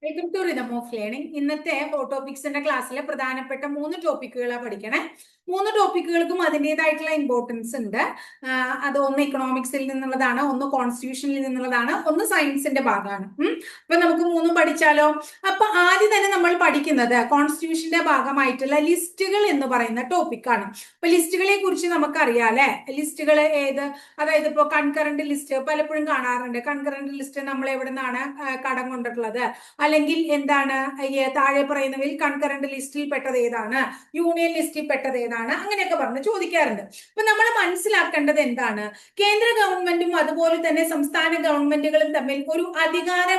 Welcome to rhythm of learning. ഇന്നത്തെ ടോപ്പിക്സിന്റെ ക്ലാസ്സിലെ പ്രധാനപ്പെട്ട 3 ടോപ്പിക്കുകളാണ് പഠിക്കണേ. 3 ടോപ്പിക്കുകൾക്കും അതിൻ്റെതായിട്ടുള്ള ഇമ്പോർട്ടൻസ് ഉണ്ട്. അത് ഒന്ന് ഇക്കണോമിക്സിൽ നിന്നുള്ളതാണ്, ഒന്ന് കോൺസ്റ്റിറ്റ്യൂഷനിൽ നിന്നുള്ളതാണ്, ഒന്ന് സയൻസിന്റെ ഭാഗമാണ്. അപ്പൊ നമുക്ക് 3 പഠിച്ചാലോ? അപ്പൊ ആദ്യം തന്നെ നമ്മൾ പഠിക്കുന്നത് കോൺസ്റ്റിറ്റ്യൂഷന്റെ ഭാഗമായിട്ടുള്ള ലിസ്റ്റുകൾ എന്ന് പറയുന്ന ടോപ്പിക്കാണ്. അപ്പൊ ലിസ്റ്റുകളെ കുറിച്ച് നമുക്കറിയാം അല്ലെ. ലിസ്റ്റുകൾ ഏത്, അതായത് ഇപ്പൊ കൺകറന്റ് ലിസ്റ്റ് പലപ്പോഴും കാണാറുണ്ട്. കൺകറന്റ് ലിസ്റ്റ് നമ്മൾ എവിടെ നിന്നാണ് കടം കൊണ്ടിട്ടുള്ളത്, അല്ലെങ്കിൽ എന്താണ് താഴെ പറയുന്നവയിൽ കൺകറന്റ് ലിസ്റ്റിൽ പെട്ടത് ഏതാണ്, യൂണിയൻ ലിസ്റ്റിൽ പെട്ടത് ഏതാണ്, അങ്ങനെയൊക്കെ പറഞ്ഞ് ചോദിക്കാറുണ്ട്. അപ്പൊ നമ്മൾ മനസ്സിലാക്കേണ്ടത് എന്താണ്, കേന്ദ്ര ഗവൺമെന്റും അതുപോലെ തന്നെ സംസ്ഥാന ഗവൺമെന്റുകളും തമ്മിൽ ഒരു അധികാര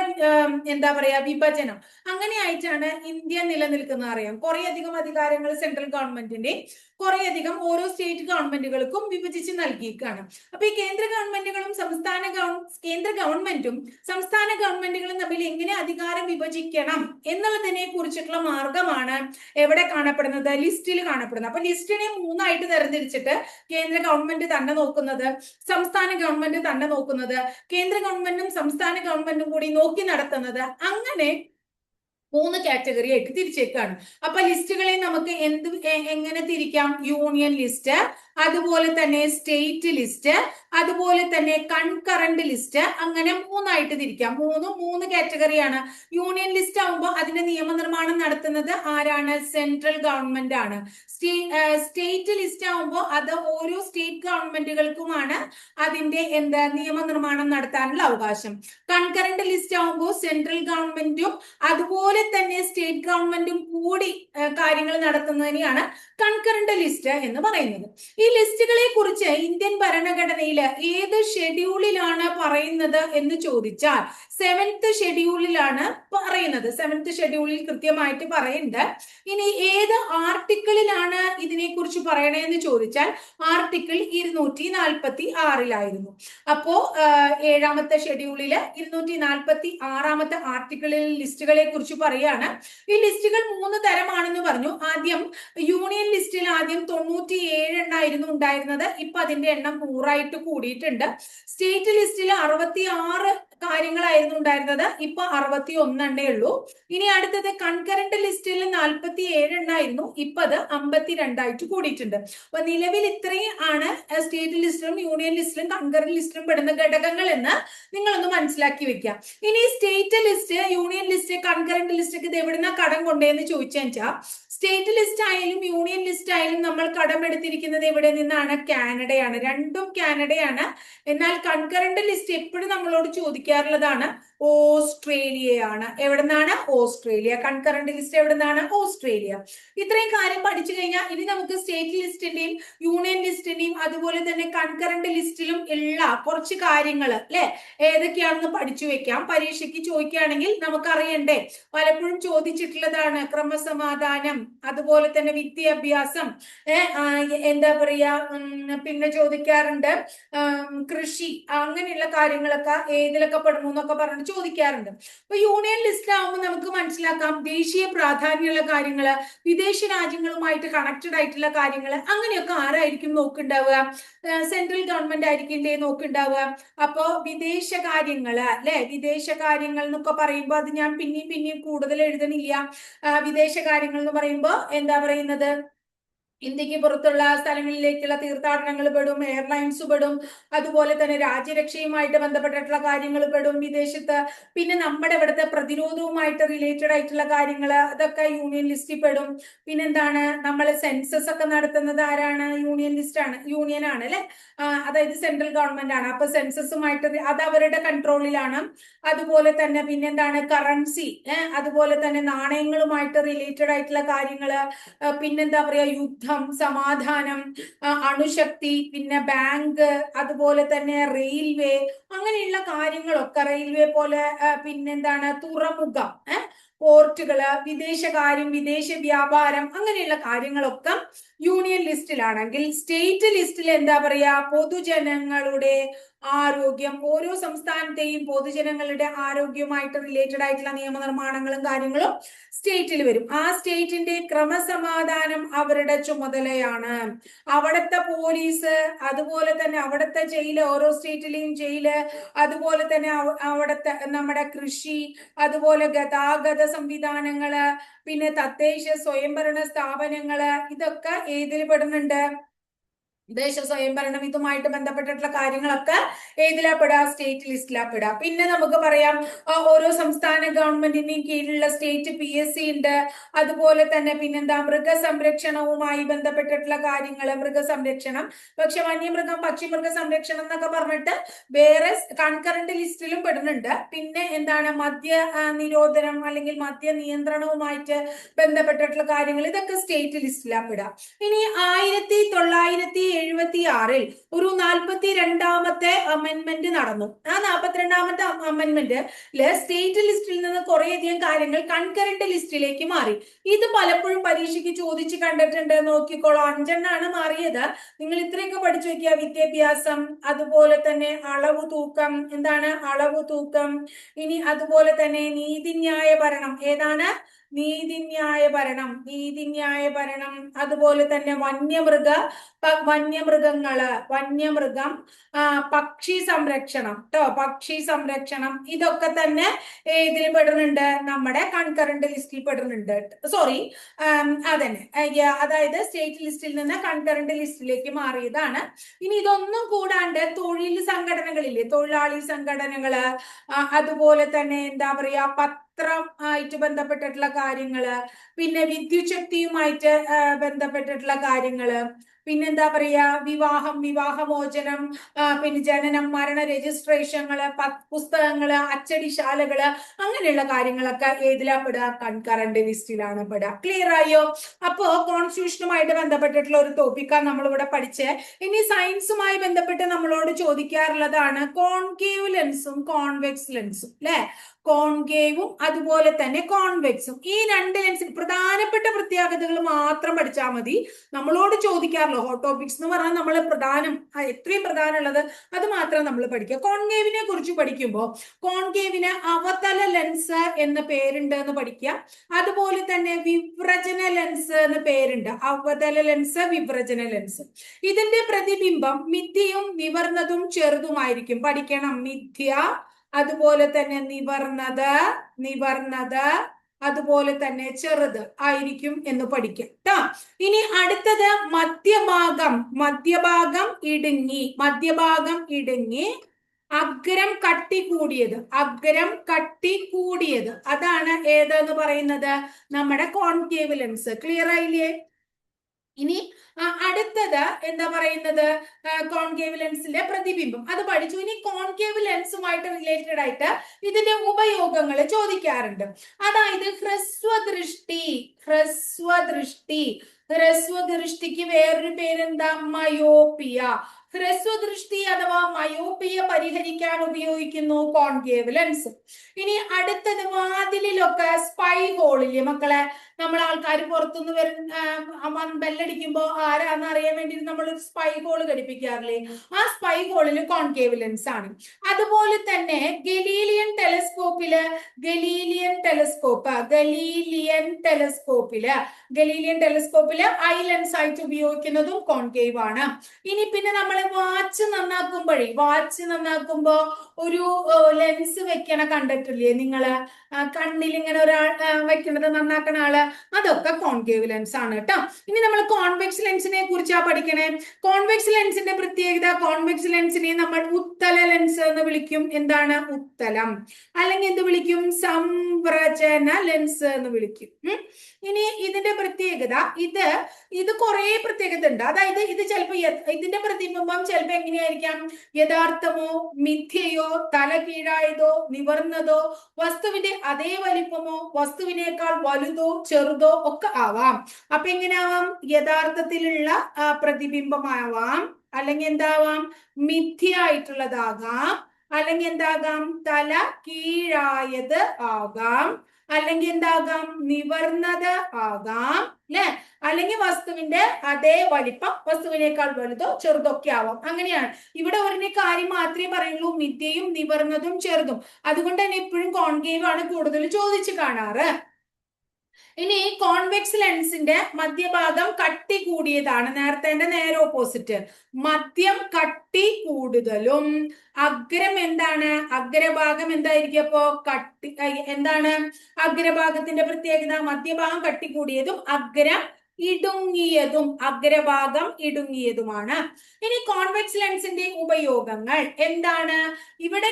എന്താ പറയാ വിഭജനം അങ്ങനെയായിട്ടാണ് ഇന്ത്യ നിലനിൽക്കുന്നത്. അറിയാം, കുറെ അധികം അധികാരങ്ങൾ സെൻട്രൽ ഗവൺമെന്റിന്റെ കുറെ അധികം ഓരോ സ്റ്റേറ്റ് ഗവൺമെന്റുകൾക്കും വിഭജിച്ച് നൽകിയിരിക്കുകയാണ്. അപ്പൊ ഈ കേന്ദ്ര ഗവൺമെന്റുകളും കേന്ദ്ര ഗവൺമെന്റും സംസ്ഥാന ഗവൺമെന്റുകളും തമ്മിൽ എങ്ങനെ അധികാരം വിഭജിക്കണം എന്നുള്ളതിനെ കുറിച്ചിട്ടുള്ള മാർഗമാണ് എവിടെ കാണപ്പെടുന്നത്, ലിസ്റ്റിൽ കാണപ്പെടുന്നത്. അപ്പൊ ലിസ്റ്റിനെ 3ആയിട്ട് തരംതിരിച്ചിട്ട് കേന്ദ്ര ഗവൺമെന്റ് തന്നെ നോക്കുന്നത്, സംസ്ഥാന ഗവൺമെന്റ് തന്നെ നോക്കുന്നത്, കേന്ദ്ര ഗവൺമെന്റും സംസ്ഥാന ഗവൺമെന്റും കൂടി നോക്കി നടത്തുന്നത്, അങ്ങനെ 3 കാറ്റഗറി ആയിട്ട് തിരിച്ചേക്കാണ്. അപ്പൊ ലിസ്റ്റുകളെ നമുക്ക് എങ്ങനെ തിരിക്കാം? യൂണിയൻ ലിസ്റ്റ്, അതുപോലെ തന്നെ സ്റ്റേറ്റ് ലിസ്റ്റ്, അതുപോലെ തന്നെ കൺകറന്റ് ലിസ്റ്റ്, അങ്ങനെ 3ആയിട്ട് തിരിക്കാം. 3 കാറ്റഗറിയാണ്. യൂണിയൻ ലിസ്റ്റ് ആവുമ്പോൾ അതിന്റെ നിയമനിർമ്മാണം നടത്തുന്നത് ആരാണ്? സെൻട്രൽ ഗവൺമെന്റ് ആണ്. സ്റ്റേറ്റ് ലിസ്റ്റ് ആവുമ്പോൾ അത് ഓരോ സ്റ്റേറ്റ് ഗവൺമെന്റുകൾക്കുമാണ് അതിന്റെ നിയമനിർമ്മാണം നടത്താനുള്ള അവകാശം. കൺകറന്റ് ലിസ്റ്റ് ആവുമ്പോൾ സെൻട്രൽ ഗവൺമെന്റും അതുപോലെ തന്നെ സ്റ്റേറ്റ് ഗവൺമെന്റും കൂടി കാര്യങ്ങൾ നടത്തുന്നതിനെയാണ് കൺകറന്റ് ലിസ്റ്റ് എന്ന് പറയുന്നത്. ഈ ലിസ്റ്റുകളെ കുറിച്ച് ഇന്ത്യൻ ഭരണഘടനയിൽ ഏത് ഷെഡ്യൂളിലാണ് പറയുന്നത് എന്ന് ചോദിച്ചാൽ 7th ഷെഡ്യൂളിലാണ് പറയുന്നത്. 7th ഷെഡ്യൂളിൽ കൃത്യമായിട്ട് പറയുന്നുണ്ട്. ഇനി ഏത് ആർട്ടിക്കിളിലാണ് ഇതിനെ കുറിച്ച് പറയണേന്ന് ചോദിച്ചാൽ ആർട്ടിക്കിൾ 246 അപ്പോ 7ാമത്തെ ഷെഡ്യൂളില് 246 ആർട്ടിക്കിളിൽ ലിസ്റ്റുകളെ കുറിച്ച് പറയാണ്. ഈ ലിസ്റ്റുകൾ 3 തരമാണെന്ന് പറഞ്ഞു. ആദ്യം യൂണിയൻ ലിസ്റ്റിൽ ആദ്യം 97 എണ്ണായിരുന്നു ഉണ്ടായിരുന്നത്. ഇപ്പൊ അതിന്റെ എണ്ണം 100ആയിട്ട് കൂടിയിട്ടുണ്ട്. സ്റ്റേറ്റ് ലിസ്റ്റിൽ 66 കാര്യങ്ങളായിരുന്നു ഉണ്ടായിരുന്നത്. ഇപ്പൊ 61 എണ്ണേ ഉള്ളൂ. ഇനി അടുത്തത് കൺകറന്റ് ലിസ്റ്റിൽ 47 എണ്ണായിരുന്നു. ഇപ്പൊ അത് 52ആയിട്ട് കൂടിയിട്ടുണ്ട്. അപ്പൊ നിലവിൽ ഇത്രയും ആണ് സ്റ്റേറ്റ് ലിസ്റ്റിലും യൂണിയൻ ലിസ്റ്റിലും കൺകറന്റ് ലിസ്റ്റിലും പെടുന്ന ഘടകങ്ങൾ എന്ന് നിങ്ങളൊന്ന് മനസ്സിലാക്കി വെക്കാം. ഇനി state list, union list, concurrent list ഇത് എവിടുന്ന കടം കൊണ്ടേന്ന് ചോദിച്ചാൽ സ്റ്റേറ്റ് ലിസ്റ്റ് ആയാലും യൂണിയൻ ലിസ്റ്റ് ആയാലും നമ്മൾ കടമെടുത്തിരിക്കുന്നത് എവിടെ നിന്നാണ്? കാനഡയാണ്. രണ്ടും കാനഡയാണ്. എന്നാൽ കൺകറന്റ് ലിസ്റ്റ് എപ്പോഴും നമ്മളോട് ചോദിക്കാറുള്ളതാണ് ഓസ്ട്രേലിയയാണ്. എവിടെ നിന്നാണ്? ഓസ്ട്രേലിയ. കൺകറന്റ് ലിസ്റ്റ് എവിടെ നിന്നാണ്? ഓസ്ട്രേലിയ. ഇത്രയും കാര്യം പഠിച്ചു കഴിഞ്ഞാൽ ഇനി നമുക്ക് സ്റ്റേറ്റ് ലിസ്റ്റിന്റെയും യൂണിയൻ ലിസ്റ്റിന്റെയും അതുപോലെ തന്നെ കൺകറന്റ് ലിസ്റ്റിലും ഉള്ള കുറച്ച് കാര്യങ്ങൾ അല്ലെ ഏതൊക്കെയാണെന്ന് പഠിച്ചു വെക്കാം. പരീക്ഷയ്ക്ക് ചോദിക്കുകയാണെങ്കിൽ നമുക്കറിയണ്ടേ, പലപ്പോഴും ചോദിച്ചിട്ടുള്ളതാണ്. ക്രമസമാധാനം, അതുപോലെ തന്നെ വിദ്യാഭ്യാസം, എന്താ പറയാ, പിന്നെ ചോദിക്കാറുണ്ട് കൃഷി, അങ്ങനെയുള്ള കാര്യങ്ങളൊക്കെ ഏതിലൊക്കെ പെടുന്നു എന്നൊക്കെ പറഞ്ഞിട്ട് ചോദിക്കാറുണ്ട്. അപ്പൊ യൂണിയൻ ലിസ്റ്റ് ആകുമ്പോൾ നമുക്ക് മനസ്സിലാക്കാം ദേശീയ പ്രാധാന്യമുള്ള കാര്യങ്ങള്, വിദേശ രാജ്യങ്ങളുമായിട്ട് കണക്റ്റഡ് ആയിട്ടുള്ള കാര്യങ്ങള്, അങ്ങനെയൊക്കെ ആരായിരിക്കും നോക്കുണ്ടാവുക? സെൻട്രൽ ഗവൺമെന്റ് ആയിരിക്കും നോക്കുണ്ടാവുക. അപ്പോ വിദേശ കാര്യങ്ങള് അല്ലെ, വിദേശ കാര്യങ്ങൾ എന്നൊക്കെ പറയുമ്പോൾ അത് ഞാൻ പിന്നെയും കൂടുതൽ എഴുതണില്ല. വിദേശ കാര്യങ്ങൾ എന്ന് പറയുമ്പോ എന്താ പറയുന്നത്? ഇന്ത്യക്ക് പുറത്തുള്ള സ്ഥലങ്ങളിലേക്കുള്ള തീർത്ഥാടനങ്ങൾ പെടും, എയർലൈൻസ് പെടും, അതുപോലെ തന്നെ രാജ്യരക്ഷയുമായിട്ട് ബന്ധപ്പെട്ടിട്ടുള്ള കാര്യങ്ങൾ പെടും വിദേശത്ത്. പിന്നെ നമ്മുടെ ഇവിടുത്തെ പ്രതിരോധവുമായിട്ട് റിലേറ്റഡ് ആയിട്ടുള്ള കാര്യങ്ങൾ, അതൊക്കെ യൂണിയൻ ലിസ്റ്റിൽ പെടും. പിന്നെന്താണ്, നമ്മൾ സെൻസസ് ഒക്കെ നടത്തുന്നത് ആരാണ്? യൂണിയൻ ലിസ്റ്റ് ആണ്, യൂണിയൻ ആണ് അല്ലെ. അതായത് സെൻട്രൽ ഗവൺമെന്റ് ആണ്. അപ്പൊ സെൻസസുമായിട്ട് അത് അവരുടെ കൺട്രോളിലാണ്. അതുപോലെ തന്നെ പിന്നെന്താണ്, കറൻസി, അതുപോലെ തന്നെ നാണയങ്ങളുമായിട്ട് റിലേറ്റഡ് ആയിട്ടുള്ള കാര്യങ്ങള്, പിന്നെന്താ പറയാ, യുദ്ധം, സമാധാനം, അണുശക്തി, പിന്നെ ബാങ്ക്, അതുപോലെ തന്നെ റെയിൽവേ, അങ്ങനെയുള്ള കാര്യങ്ങളൊക്കെ, റെയിൽവേ പോലെ പിന്നെന്താണ്, തുറമുഖം, പോർട്ടുകള്, വിദേശകാര്യം, വിദേശ വ്യാപാരം, അങ്ങനെയുള്ള കാര്യങ്ങളൊക്കെ യൂണിയൻ ലിസ്റ്റിലാണെങ്കിൽ സ്റ്റേറ്റ് ലിസ്റ്റിൽ എന്താ പറയാ, പൊതുജനങ്ങളുടെ ആരോഗ്യം, ഓരോ സംസ്ഥാനത്തെയും പൊതുജനങ്ങളുടെ ആരോഗ്യവുമായിട്ട് റിലേറ്റഡ് ആയിട്ടുള്ള നിയമനിർമ്മാണങ്ങളും കാര്യങ്ങളും സ്റ്റേറ്റിൽ വരും. ആ സ്റ്റേറ്റിന്റെ ക്രമസമാധാനം അവരുടെ ചുമതലയാണ്. അവിടുത്തെ പോലീസ്, അതുപോലെ തന്നെ അവിടുത്തെ ജയില്, ഓരോ സ്റ്റേറ്റിലെയും ജയില്, അതുപോലെ തന്നെ അവിടുത്തെ നമ്മുടെ കൃഷി, അതുപോലെ ഗതാഗത സംവിധാനങ്ങള്, പിന്നെ തദ്ദേശ സ്വയംഭരണ സ്ഥാപനങ്ങള്, ഇതൊക്കെ ഏതിൽ പെടുന്നുണ്ട്? തദ്ദേശ സ്വയംഭരണം, ഇതുമായിട്ട് ബന്ധപ്പെട്ടിട്ടുള്ള കാര്യങ്ങളൊക്കെ ഏതിലാ പെടുക? സ്റ്റേറ്റ് ലിസ്റ്റിലാ പെടുക. പിന്നെ നമുക്ക് പറയാം ഓരോ സംസ്ഥാന ഗവൺമെന്റിന്റെയും കീഴിലുള്ള സ്റ്റേറ്റ് PSC ഉണ്ട്. അതുപോലെ തന്നെ പിന്നെന്താ, മൃഗസംരക്ഷണവുമായി ബന്ധപ്പെട്ടിട്ടുള്ള കാര്യങ്ങൾ, മൃഗസംരക്ഷണം, പക്ഷെ വന്യമൃഗം പക്ഷിമൃഗ സംരക്ഷണം എന്നൊക്കെ പറഞ്ഞിട്ട് വേറെ കൺകറന്റ് ലിസ്റ്റിലും പെടുന്നുണ്ട്. പിന്നെ എന്താണ്, മദ്യ നിരോധനം അല്ലെങ്കിൽ മദ്യ നിയന്ത്രണവുമായിട്ട് ബന്ധപ്പെട്ടിട്ടുള്ള കാര്യങ്ങൾ, ഇതൊക്കെ സ്റ്റേറ്റ് ലിസ്റ്റിലാ പെടുക. ഇനി 1976 ഒരു 42ാമത്തെ അമെന്റ്മെന്റ് നടന്നു. ആ 42ാമത്തെ അമെന്റ്മെന്റില് സ്റ്റേറ്റ് ലിസ്റ്റിൽ നിന്ന് കുറേയധികം കാര്യങ്ങൾ കൺകറന്റ് ലിസ്റ്റിലേക്ക് മാറി. ഇത് പലപ്പോഴും പരീക്ഷയ്ക്ക് ചോദിച്ചു കണ്ടിട്ടുണ്ട്. നോക്കിക്കോളൂ, 5 മാറിയത്. നിങ്ങൾ ഇത്രയൊക്കെ പഠിച്ചു വെക്കുക. വിദ്യാഭ്യാസം, അതുപോലെ തന്നെ അളവ് തൂക്കം, എന്താണ് അളവ് തൂക്കം, ഇനി അതുപോലെ തന്നെ നീതിന്യായ ഭരണം, ഏതാണ് നീതിന്യായ ഭരണം, നീതിന്യായ ഭരണം, അതുപോലെ തന്നെ വന്യമൃഗം, പക്ഷി സംരക്ഷണം ട്ടോ, പക്ഷി സംരക്ഷണം, ഇതൊക്കെ തന്നെ ഏതിൽ പെടുന്നുണ്ട്? നമ്മുടെ കൺകറന്റ് ലിസ്റ്റിൽ പെടുന്നുണ്ട്. സോറി, അതന്നെ, അതായത് സ്റ്റേറ്റ് ലിസ്റ്റിൽ നിന്ന് കൺകറന്റ് ലിസ്റ്റിലേക്ക് മാറിയതാണ്. ഇനി ഇതൊന്നും കൂടാണ്ട് തൊഴിൽ സംഘടനകളില്ലേ, തൊഴിലാളി സംഘടനകള്, അതുപോലെ തന്നെ എന്താ പറയാ, പത്രം ആയിട്ട് ബന്ധപ്പെട്ടിട്ടുള്ള കാര്യങ്ങള്, പിന്നെ വിദ്യുത് ശക്തിയുമായിട്ട് ബന്ധപ്പെട്ടിട്ടുള്ള കാര്യങ്ങള്, പിന്നെന്താ പറയാ, വിവാഹമോചനം, പിന്നെ ജനനം മരണ രജിസ്ട്രേഷനുകള്, പുസ്തകങ്ങള്, അച്ചടിശാലകള്, അങ്ങനെയുള്ള കാര്യങ്ങളൊക്കെ ഏതിലാ പെടുക? കൺകറന്റ് ലിസ്റ്റിലാണ് പെടുക. ക്ലിയർ ആയോ? അപ്പോ കോൺസ്റ്റിറ്റ്യൂഷനുമായിട്ട് ബന്ധപ്പെട്ടിട്ടുള്ള ഒരു ടോപ്പിക്കാണ് നമ്മളിവിടെ പഠിച്ചത്. ഇനി സയൻസുമായി ബന്ധപ്പെട്ട് നമ്മളോട് ചോദിക്കാറുള്ളതാണ് കോൺകേവ് ലെൻസും കോൺവെക്സ് ലെൻസും, അല്ലെ? കോൺകേവും അതുപോലെ തന്നെ കോൺവെക്സും, ഈ രണ്ട് ലെൻസിൽ പ്രധാനപ്പെട്ട പ്രത്യേകതകൾ മാത്രം പഠിച്ചാൽ മതി. നമ്മളോട് ചോദിക്കാറുള്ളൂ ഹോട്ട് ടോപ്പിക്സ് എന്ന് പറഞ്ഞാൽ നമ്മൾ എത്രയും പ്രധാനമുള്ളത് അത് മാത്രം നമ്മൾ പഠിക്കുക. കോൺകേവിനെ കുറിച്ച് പഠിക്കുമ്പോൾ കോൺകേവിന് അവതല ലെൻസ് എന്ന പേരുണ്ട് എന്ന് പഠിക്കുക. അതുപോലെ തന്നെ വിവ്രജന ലെൻസ് എന്ന് പേരുണ്ട്. അവതല ലെൻസ്, വിവ്രജന ലെൻസ്. ഇതിന്റെ പ്രതിബിംബം മിഥ്യയും നിവർന്നതും ചെറുതുമായിരിക്കും. പഠിക്കണം, മിഥ്യ, അതുപോലെ തന്നെ നിവർന്നത്, അതുപോലെ തന്നെ ചെറുത് ആയിരിക്കും എന്ന് പഠിക്കാം ട്ടോ. ഇനി അടുത്തത് മധ്യഭാഗം ഇടുങ്ങി, അഗ്രം കട്ടി കൂടിയത്, അതാണ് ഏതെന്ന് പറയുന്നത്? നമ്മുടെ കോൺകേവ് ലെൻസ്. ക്ലിയർ ആയില്ലേ? ഇനി അടുത്തത് എന്താ പറയുന്നത്? കോൺകേവ് ലെൻസിന്റെ പ്രതിബിംബം, അത് പഠിച്ചു. ഇനി കോൺകേവ് ലെൻസുമായിട്ട് റിലേറ്റഡ് ആയിട്ട് ഇതിന്റെ ഉപയോഗങ്ങൾ ചോദിക്കാറുണ്ട്. അതായത് ഹ്രസ്വദൃഷ്ടിക്ക് വേറൊരു പേരെന്താ? മയോപ്പിയ. ഹ്രസ്വദൃഷ്ടി അഥവാ മയോപ്പിയ പരിഹരിക്കാൻ ഉപയോഗിക്കുന്നു കോൺകേവ് ലെൻസ്. ഇനി അടുത്തത്, വാതിലിലൊക്കെ സ്പൈ ഹോളില്ലേ മക്കളെ? നമ്മൾ ആൾക്കാർ പുറത്തുനിന്ന് ബെല്ലടിക്കുമ്പോ ആരാന്ന് അറിയാൻ വേണ്ടി നമ്മൾ സ്പൈ ഹോൾ ഘടിപ്പിക്കാറില്ലേ? ആ സ്പൈ ഹോളിൽ കോൺകേവ് ലെൻസ് ആണ്. അതുപോലെ തന്നെ ഗലീലിയൻ ടെലസ്കോപ്പില് ഐ ലെൻസ് ആയിട്ട് ഉപയോഗിക്കുന്നതും കോൺകേവ് ആണ്. ഇനി പിന്നെ നമ്മൾ വാച്ച് നന്നാക്കുമ്പോ ഒരു ലെൻസ് വെക്കണ കണ്ടിട്ടില്ലേ നിങ്ങള്? കണ്ണിൽ ഇങ്ങനെ ഒരാൾ വെക്കുന്നത്, നന്നാക്കണ ആള്, അതൊക്കെ കോൺകേവ് ലെൻസ് ആണ് കേട്ടോ. ഇനി നമ്മൾ കോൺവെക്സ് ലെൻസിനെ കുറിച്ചാ പഠിക്കണേ. കോൺവെക്സ് ലെൻസിന്റെ പ്രത്യേകത, കോൺവെക്സ് ലെൻസിനെ നമ്മൾ ഉത്തല ലെൻസ് എന്ന് വിളിക്കും. എന്താണ് ഉത്തലം? അല്ലെങ്കിൽ എന്ത് വിളിക്കും? സംവ്രജന ലെൻസ് എന്ന് വിളിക്കും. ഇനി ഇതിന്റെ പ്രത്യേകത, ഇത് കുറെ പ്രത്യേകത ഉണ്ട്. അതായത് ഇത് ചിലപ്പോ ഇതിന്റെ പ്രതിബിംബം ചിലപ്പോ എങ്ങനെയായിരിക്കാം? യഥാർത്ഥമോ, മിഥ്യയോ, തല കീഴായതോ, നിവർന്നതോ, വസ്തുവിന്റെ അതേ വലിപ്പമോ, വസ്തുവിനേക്കാൾ വലുതോ ചെറുതോ ഒക്കെ ആവാം. അപ്പൊ എങ്ങനെയാവാം? യഥാർത്ഥത്തിലുള്ള പ്രതിബിംബമാവാം, അല്ലെങ്കിൽ എന്താവാം? മിഥ്യ ആയിട്ടുള്ളതാകാം, അല്ലെങ്കിൽ എന്താകാം തല കീഴായത് ആകാം, അല്ലെങ്കിൽ എന്താകാം നിവർന്നത് ആകാം, അല്ലെ? അല്ലെങ്കിൽ വസ്തുവിന്റെ അതേ വലിപ്പം, വസ്തുവിനേക്കാൾ വലുതോ ചെറുതോ ഒക്കെ ആവാം. അങ്ങനെയാണ്. ഇവിടെ ഒരു കാര്യം മാത്രമേ പറയുള്ളൂ, മിഥ്യയും നിവർന്നതും ചെറുതും. അതുകൊണ്ട് തന്നെ എപ്പോഴും കോൺകേവ് ആണ് കൂടുതൽ ചോദിച്ചു കാണാറ്. ഇനി കോൺവെക്സ് ലെൻസിന്റെ മധ്യഭാഗം കട്ടി കൂടിയതാണ്, നേരെ ഓപ്പോസിറ്റ്. മധ്യം കട്ടി കൂടുതലും, അഗ്രം എന്താണ്, അഗ്രഭാഗം എന്തായിരിക്കും അപ്പോ കട്ടി, എന്താണ് അഗ്രഭാഗത്തിന്റെ പ്രത്യേകത? മധ്യഭാഗം കട്ടി കൂടിയതും അഗ്രം ഇടുങ്ങിയതും, അഗ്രഭാഗം ഇടുങ്ങിയതുമാണ്. ഇനി കോൺവെക്സ് ലെൻസിന്റെ ഉപയോഗങ്ങൾ എന്താണ്? ഇവിടെ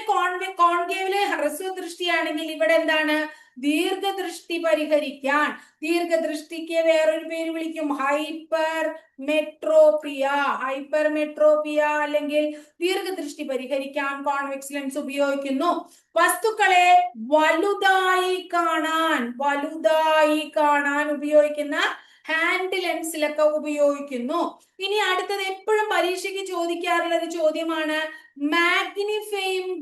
കോൺകേവില് ഹ്രസ്വദൃഷ്ടിയാണെങ്കിൽ ഇവിടെ എന്താണ്? ദീർഘദൃഷ്ടി പരിഹരിക്കാൻ, ദീർഘദൃഷ്ടിക്ക് വേറൊരു പേര് വിളിക്കും ഹൈപ്പർ മെട്രോപിയ. ഹൈപ്പർ മെട്രോപിയ അല്ലെങ്കിൽ ദീർഘദൃഷ്ടി പരിഹരിക്കാൻ കോൺവെക്സ് ലെൻസ് ഉപയോഗിക്കുന്നു. വസ്തുക്കളെ വലുതായി കാണാൻ ഉപയോഗിക്കുന്ന ഹാൻഡ് ലെൻസിലൊക്കെ ഉപയോഗിക്കുന്നു. ഇനി അടുത്തത് എപ്പോഴും പരീക്ഷയ്ക്ക് ചോദിക്കാറുള്ള ഒരു ചോദ്യമാണ് മാഗ്നിഫൈയിങ്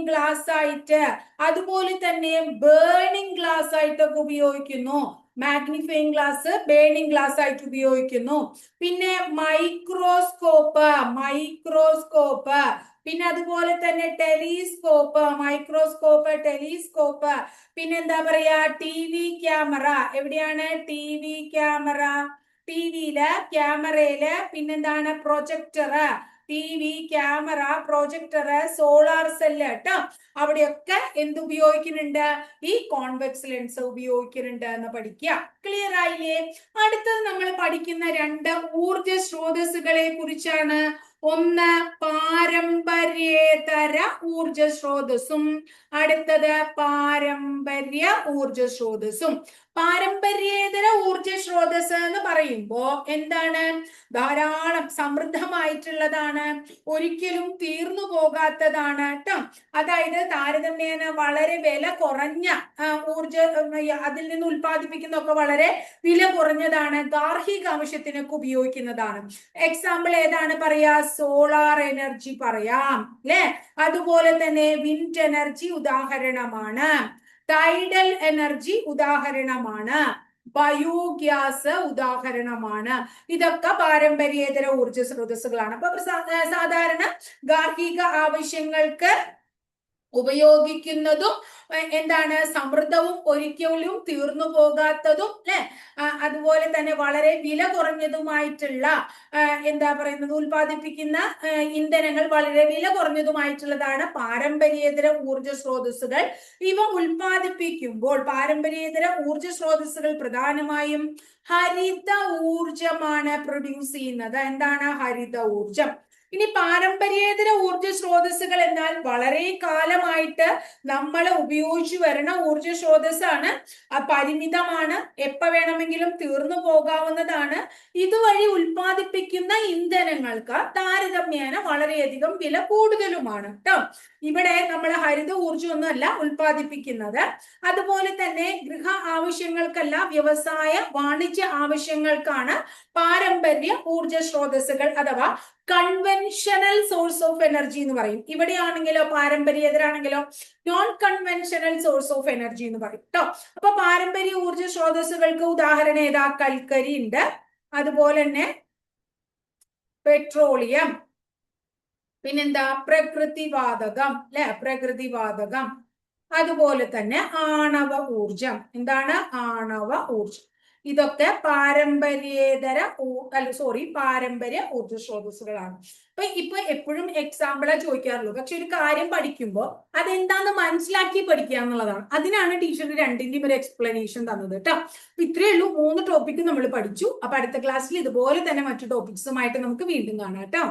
ഗ്ലാസ് ആയിട്ട്, അതുപോലെ തന്നെ ബേണിംഗ് ഗ്ലാസ് ആയിട്ടൊക്കെ ഉപയോഗിക്കുന്നു. മാഗ്നിഫൈയിങ് ഗ്ലാസ്, ബേണിംഗ് ഗ്ലാസ് ആയിട്ട് ഉപയോഗിക്കുന്നു. പിന്നെ മൈക്രോസ്കോപ്പ്, പിന്നെ അതുപോലെ തന്നെ ടെലിസ്കോപ്പ്, മൈക്രോസ്കോപ്പ്, ടെലിസ്കോപ്പ്. പിന്നെ എന്താ പറയാ, ടി വി ക്യാമറ. എവിടെയാണ് ടി വി ക്യാമറ? ക്യാമറയില്. പിന്നെന്താണ് projector, TV camera, projector, solar cell കേട്ടോ. അവിടെയൊക്കെ എന്ത് ഉപയോഗിക്കുന്നുണ്ട്? ഈ കോൺവെക്സ് ലെൻസ് ഉപയോഗിക്കുന്നുണ്ട് എന്ന് പഠിക്കുക. ക്ലിയർ ആയില്ലേ? അടുത്തത് നമ്മൾ പഠിക്കുന്ന 2 ഊർജ സ്രോതസ്സുകളെ കുറിച്ചാണ്. ഒന്ന് പാരമ്പര്യേതര ഊർജ സ്രോതസ്സും, അടുത്തത് പാരമ്പര്യ ഊർജ സ്രോതസ്സും. പാരമ്പര്യേതര ഊർജ സ്രോതസ് എന്ന് പറയുമ്പോ എന്താണ്? ധാരാളം സമൃദ്ധമായിട്ടുള്ളതാണ്, ഒരിക്കലും തീർന്നു പോകാത്തതാണ് കേട്ടോ. അതായത് താരതമ്യേന വളരെ വില കുറഞ്ഞ ഊർജ, അതിൽ നിന്ന് ഉൽപ്പാദിപ്പിക്കുന്നതൊക്കെ വളരെ വില കുറഞ്ഞതാണ്, ഗാർഹിക ആവശ്യത്തിനൊക്കെ ഉപയോഗിക്കുന്നതാണ്. എക്സാമ്പിൾ ഏതാണ് പറയാ? സോളാർ എനർജി പറയാം, അല്ലെ? അതുപോലെ തന്നെ വിൻഡ് എനർജി ഉദാഹരണമാണ്, ടൈഡൽ എനർജി ഉദാഹരണമാണ്, ബയോഗ്യാസ് ഉദാഹരണമാണ്. ഇതൊക്കെ പാരമ്പര്യേതര ഊർജ സ്രോതസ്സുകളാണ്. അപ്പൊ സാധാരണ ഗാർഹിക ആവശ്യങ്ങൾക്ക് ഉപയോഗിക്കുന്നതും എന്താണ്? സമൃദ്ധവും ഒരിക്കലും തീർന്നു പോകാത്തതും, അല്ലെ? അതുപോലെ തന്നെ വളരെ വില കുറഞ്ഞതുമായിട്ടുള്ള, എന്താ പറയുന്നത്, ഉൽപ്പാദിപ്പിക്കുന്ന ഇന്ധനങ്ങൾ വളരെ വില കുറഞ്ഞതുമായിട്ടുള്ളതാണ് പാരമ്പര്യേതര ഊർജ സ്രോതസ്സുകൾ. ഇവ ഉൽപ്പാദിപ്പിക്കുമ്പോൾ പാരമ്പര്യേതര ഊർജ സ്രോതസ്സുകൾ പ്രധാനമായും ഹരിത ഊർജമാണ് പ്രൊഡ്യൂസ് ചെയ്യുന്നത്. എന്താണ് ഹരിത ഊർജം? ഇനി പാരമ്പര്യേതര ഊർജ സ്രോതസ്സുകൾ എന്നാൽ വളരെ കാലമായിട്ട് നമ്മൾ ഉപയോഗിച്ചു വരുന്ന ഊർജ സ്രോതസ്സാണ്. പരിമിതമാണ്, എപ്പോ വേണമെങ്കിലും തീർന്നു പോകാവുന്നതാണ്. ഇതുവഴി ഉൽപ്പാദിപ്പിക്കുന്ന ഇന്ധനങ്ങൾക്ക് താരതമ്യേന വളരെയധികം വില കൂടുതലുമാണ് കേട്ടോ. ഇവിടെ നമ്മൾ ഹരിത ഊർജമൊന്നുമല്ല ഉൽപ്പാദിപ്പിക്കുന്നത്. അതുപോലെ തന്നെ ഗൃഹ ആവശ്യങ്ങൾക്കല്ല, വ്യവസായ വാണിജ്യ ആവശ്യങ്ങൾക്കാണ് പാരമ്പര്യ ഊർജ സ്രോതസ്സുകൾ അഥവാ കൺവെൻഷണൽ സോഴ്സ് ഓഫ് എനർജി എന്ന് പറയും. ഇവിടെയാണെങ്കിലോ പാരമ്പര്യേതരാണെങ്കിലോ non conventional source of energy എന്ന് പറയും കേട്ടോ. അപ്പൊ പാരമ്പര്യ ഊർജ സ്രോതസ്സുകൾക്ക് ഉദാഹരണം ഏതാ? കൽക്കരി ഉണ്ട്, അതുപോലെ തന്നെ പെട്രോളിയം, പിന്നെന്താ പ്രകൃതിവാതകം, അല്ലെ? പ്രകൃതിവാതകം, അതുപോലെ തന്നെ ആണവ ഊർജം. എന്താണ് ആണവ ഊർജം? ഇതൊക്കെ പാരമ്പര്യേതര പാരമ്പര്യ ഊർജ സ്രോതസ്സുകളാണ്. അപ്പൊ ഇപ്പൊ എപ്പോഴും എക്സാമ്പിളാ ചോദിക്കാറുള്ളൂ. പക്ഷെ ഒരു കാര്യം പഠിക്കുമ്പോൾ അതെന്താന്ന് മനസ്സിലാക്കി പഠിക്കുക എന്നുള്ളതാണ്. അതിനാണ് ടീച്ചർ രണ്ടിന്റെയും ഒരു എക്സ്പ്ലനേഷൻ തന്നത് കേട്ടോ. അപ്പൊ ഇത്രയേ ഉള്ളൂ, 3 ടോപ്പിക് നമ്മൾ പഠിച്ചു. അപ്പൊ അടുത്ത ക്ലാസ്സിൽ ഇതുപോലെ തന്നെ മറ്റു ടോപ്പിക്സുമായിട്ട് നമുക്ക് വീണ്ടും കാണാം കേട്ടോ.